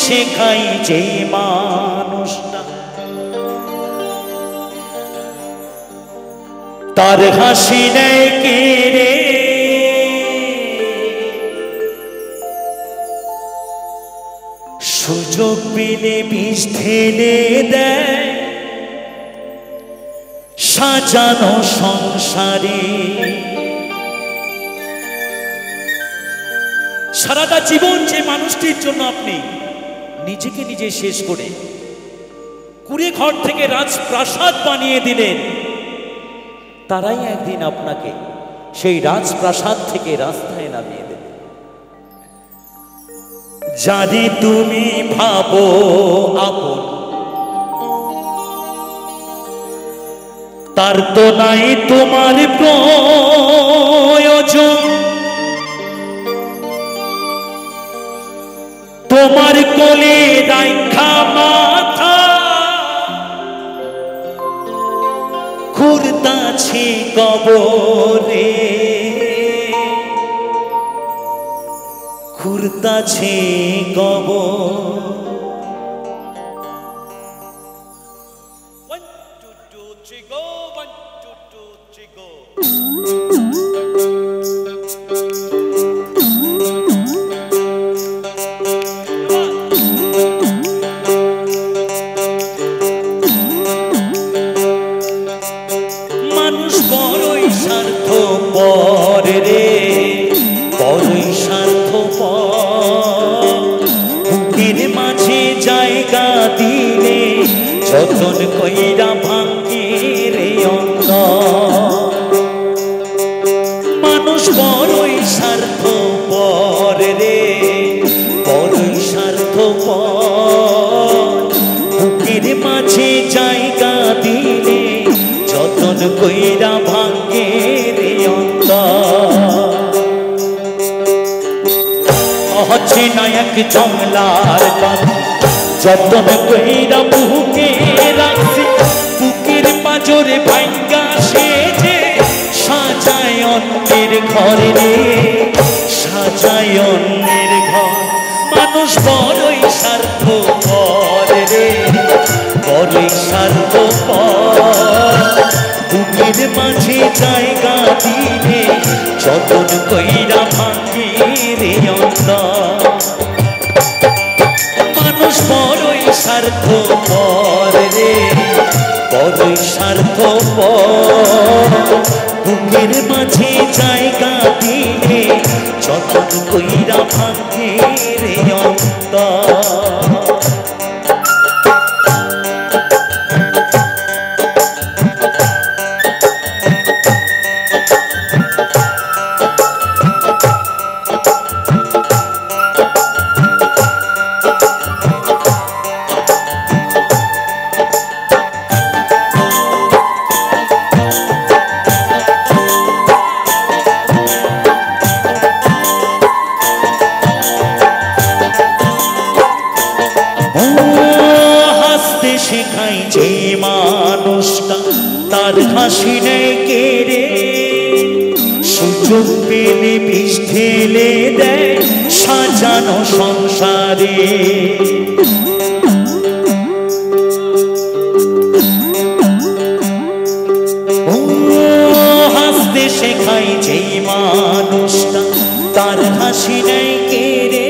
শেখাই যে মানুষটা তার হাসি নেই কেড়ে, সুযোগ পেলে বিষ ঢেলে দেয় সাজানো সংসারে। সারাটা জীবন যে মানুষটির জন্য আপনি নিজেকে নিজে শেষ করে কুড়ে ঘর থেকে রাজপ্রাসাদ বানিয়ে দিলেন, তারাই একদিন আপনাকে সেই রাজপ্রাসাদ থেকে রাস্তায় নামিয়ে দেবে। যদি তুমি ভাবো আপন, তার তো নাই তোমার প্রয়োজন। তোমার কোলে রাখা মাথা খুঁড়তাছে কবরে, খুঁড়তাছে কবর। মানুষ বড়ই স্বার্থপর রে, বড়ই স্বার্থপর। বুকের মাঝে জায়গা দিলে যতন কইরা ভাঙ্গে রে অন্তর। মানুষ বড়ই স্বার্থপর রে, বড়ই স্বার্থপর। বুকের মাঝে জায়গা দিলে যতন কইরা ভাঙ্গে রে অন্তর। অচেনা এক জংলার পাখি যতন কইরা বুকে রাখছে, বুকের পাজরে ভাঙ্গা সেজে সাজায় অন্যের ঘরে রে, সাজায় অন্যের ঘর। মানুষ বড়ই স্বার্থপর রে, বড়ই স্বার্থপর। বুকের মাঝে জায়গা দিলে যতন কইরা ভাঙ্গে রে অন্তর। মানুষ বড়ই স্বার্থপর রে, বড়ই স্বার্থপর। বুকের মাঝে জায়গা দিলে যতন কইরা ভাঙ্গে রে অন্তর। শেখাই যে মানুষটা তার হাসি নেই কেড়ে, সুযোগ পেলে বিষ ঢেলে দেয় সাজানো সংসারে। হাসতে শেখাই যে মানুষটা তার হাসি নেই কেড়ে,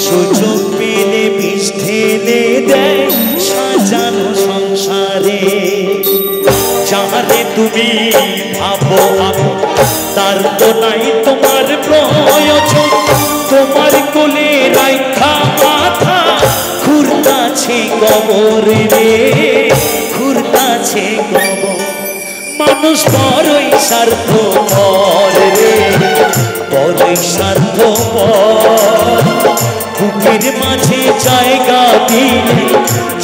সুযোগ পেলে বিষ ঢেলে দেয় সাজানো সংসারে। যাহারে তুমি ভাবো আপন, তার তো নাই তোমার প্রয়োজন। তোমার কোলে রাখা মাথা খুঁড়তাছে কবর রে, খুঁড়তাছে কবর। মানুষ বড়ই স্বার্থপর রে, বড়ই স্বার্থপর। বুকের মাঝে জায়গা দিলে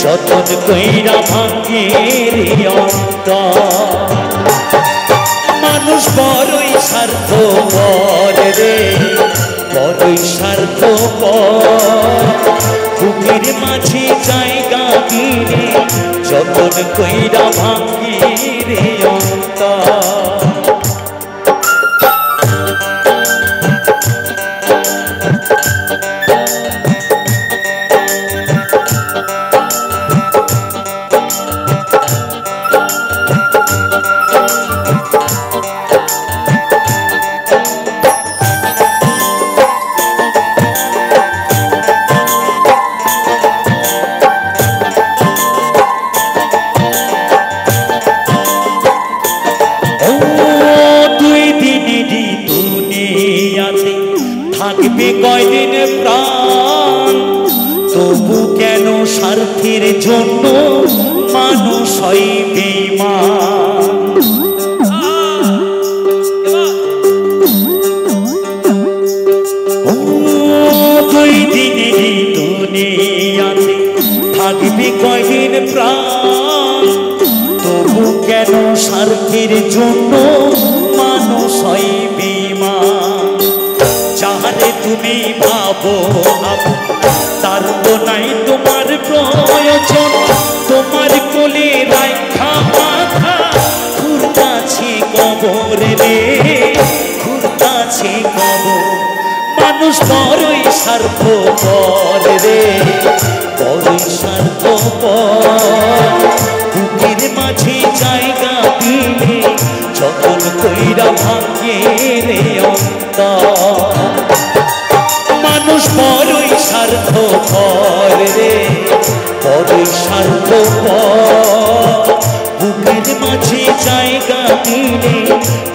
যতন কইরা ভাঙ্গে রে অন্তর। মানুষ বড়ই স্বার্থপর রে, বড়ই স্বার্থপর। বুকের মাঝে জায়গা দিলে যতন কইরা ভাঙ্গে রে অন্তর। থাকবে কয়দিন প্রাণ, তবু কেন স্বার্থের জন্য মানুষ হয় বেঈমান। দুই দিনেরই দুনিয়াতে থাকবে কয়দিন প্রাণ, তবু কেন স্বার্থের জন্য মানুষ হয় বেঈমান। যাহারে তুমি ভাবো তার তো নাই তোমার প্রয়োজন, তোমার কোলে রাখা মাথা ঘুরতাছে কবর রে, ঘুরতাছে কবর। মানুষ বড়ই স্বার্থপর রে, বড়ই স্বার্থপর। বুকের মাঝে জায়গা দিলে যতন কইরা ভাঙে রে অন্তর। মানুষ বড়ই স্বার্থপর রে, বড়ই স্বার্থপর। বুকের মাঝে জায়গা দিলে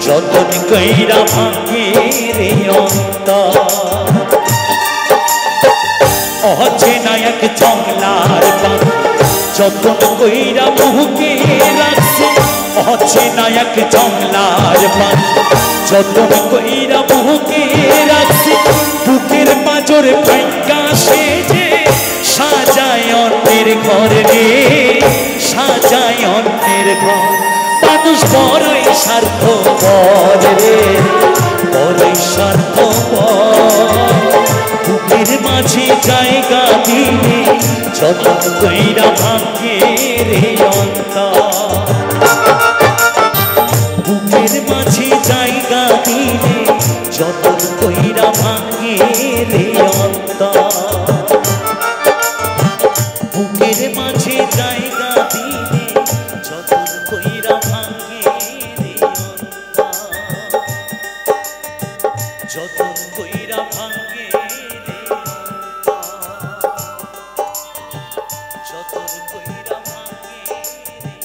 যতন কইরা ভাঙে রে অন্তর। অচেনা এক জংলার গান যতন কইরা মুখে রাখছে, অচেনা এক জংলার গান যতন কইরা মুখে রাখছে। বুকের পাঁজর ভাঙ্গা সেজে সাজায় অন্যের ঘর রে, সাজায় অন্যের ঘর। মানুষ বড়ই স্বার্থপর রে, বড়ই স্বার্থপর। বুকের মাঝে জায়গা দিলে যতন কইরা ভাঙে রে অন্তর। বুকের মাঝে জায়গা দিলে যতন কইরা ভাঙে রে অন্তর। বুকের মাঝে জায়গা দিলে যতন কইরা ভাঙে রে অন্তর, যতন কইরা ভাঙে রে অন্তর, যতন কইরা ভাঙে রে।